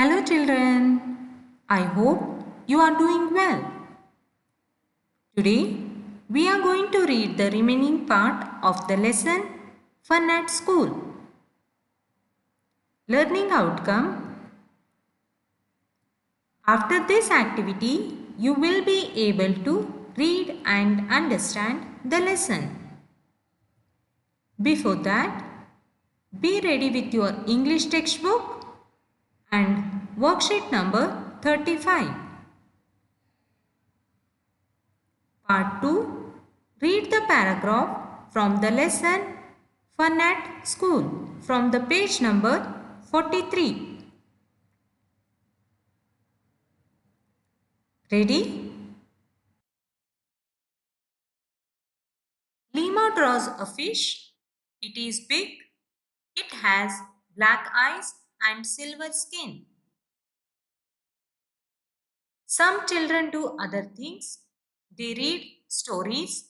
Hello children, I hope you are doing well. Today we are going to read the remaining part of the lesson Fun at School. Learning outcome. After this activity, you will be able to read and understand the lesson. Before that, be ready with your English textbook and worksheet number 35. Part 2. Read the paragraph from the lesson Fun at School from the page number 43. Ready? Lima draws a fish. It is big. It has black eyes and silver skin. Some children do other things. They read stories.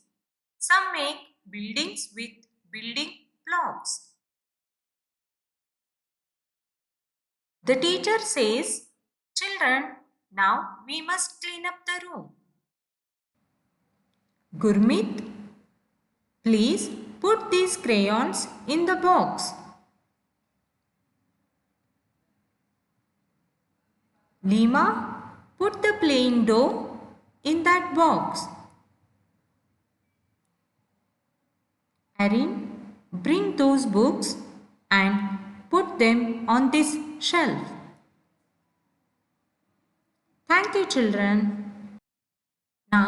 Some make buildings with building blocks. The teacher says, "Children, now we must clean up the room." Gurmeet, please put these crayons in the box. Lima, put the playing dough in that box. Erin, bring those books and put them on this shelf. Thank you, children. Now,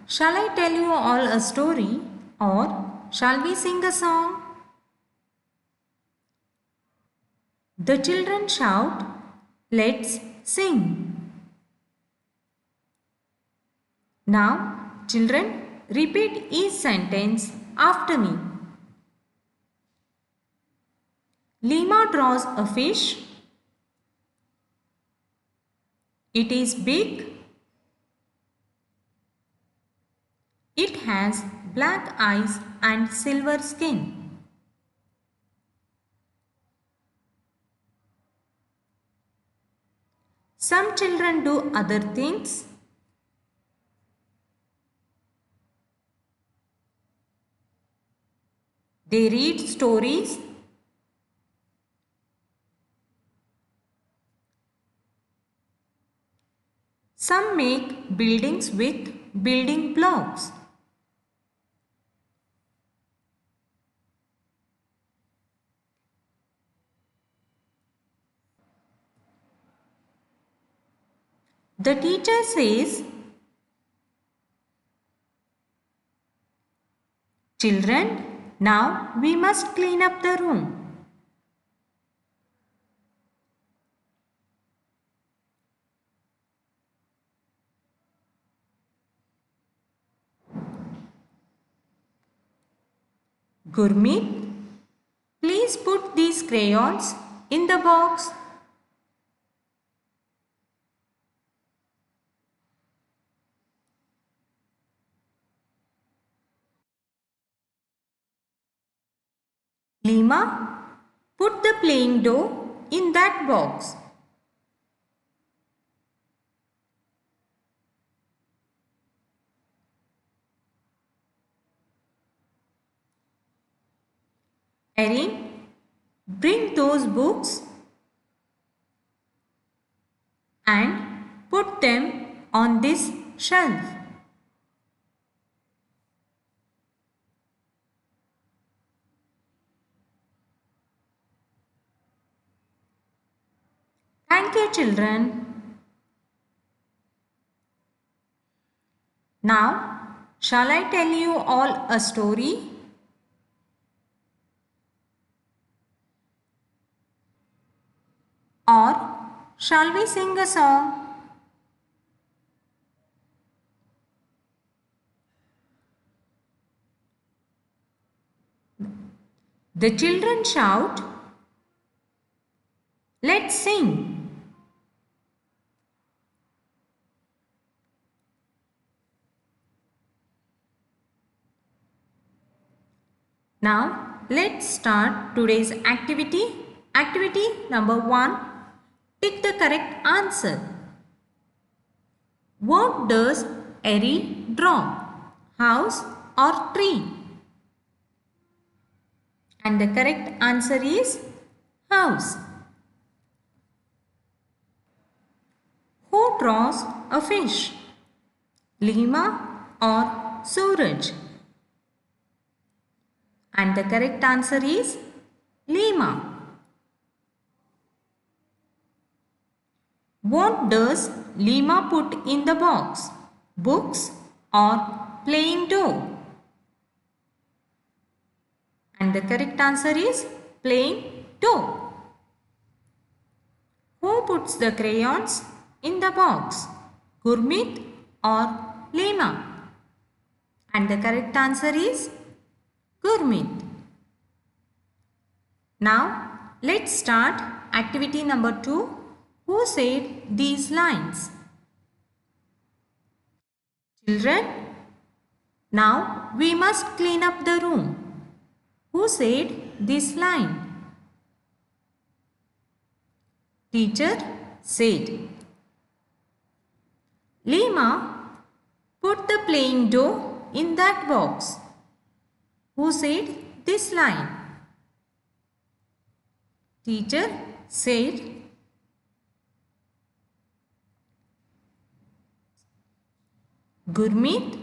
shall I tell you all a story or shall we sing a song? The children shout, "Let's sing." Now, children, repeat each sentence after me. Lima draws a fish. It is big. It has black eyes and silver skin. Some children do other things. They read stories. Some make buildings with building blocks. The teacher says, "Children, now we must clean up the room." Gurmeet, please put these crayons in the box. Lima, put the playing dough in that box. Erin, bring those books and put them on this shelf. Thank you, children. Now, shall I tell you all a story? Or shall we sing a song? The children shout, "Let's sing." Now, let's start today's activity. Activity number 1. Tick the correct answer. What does Eri draw? House or tree? And the correct answer is house. Who draws a fish? Lima or Suraj? And the correct answer is Lima. What does Lima put in the box? Books or playing dough? And the correct answer is playing dough. Who puts the crayons in the box? Gurmeet or Lima? And the correct answer is Gurmeet. Now let's start activity number 2. Who said these lines? Children, now we must clean up the room. Who said this line? Teacher said. Lima, put the playing dough in that box. Who said this line? Teacher said. Gurmeet,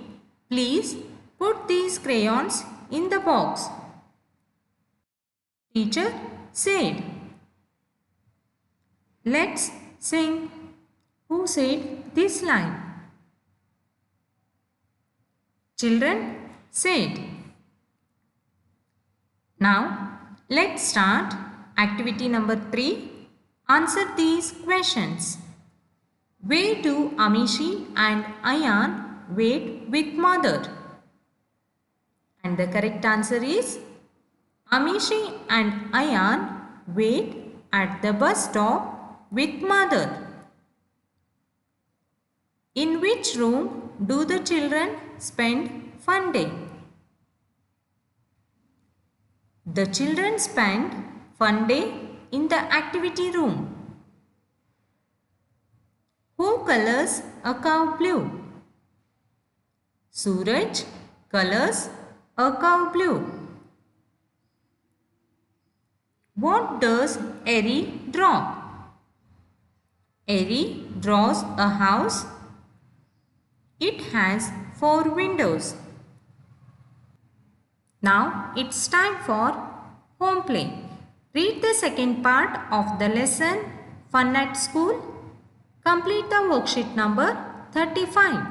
please put these crayons in the box. Teacher said. Let's sing. Who said this line? Children said. Now let's start activity number 3. Answer these questions. Where do Amishi and Ayan wait with mother? And the correct answer is Amishi and Ayan wait at the bus stop with mother. In which room do the children spend fun day? The children spend fun day in the activity room. Who colors a cow blue? Suraj colors a cow blue. What does Eri draw? Eri draws a house. It has 4 windows. Now it's time for home play. Read the second part of the lesson Fun at School. Complete the worksheet number 35.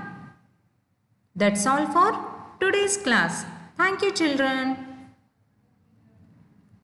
That's all for today's class. Thank you, children.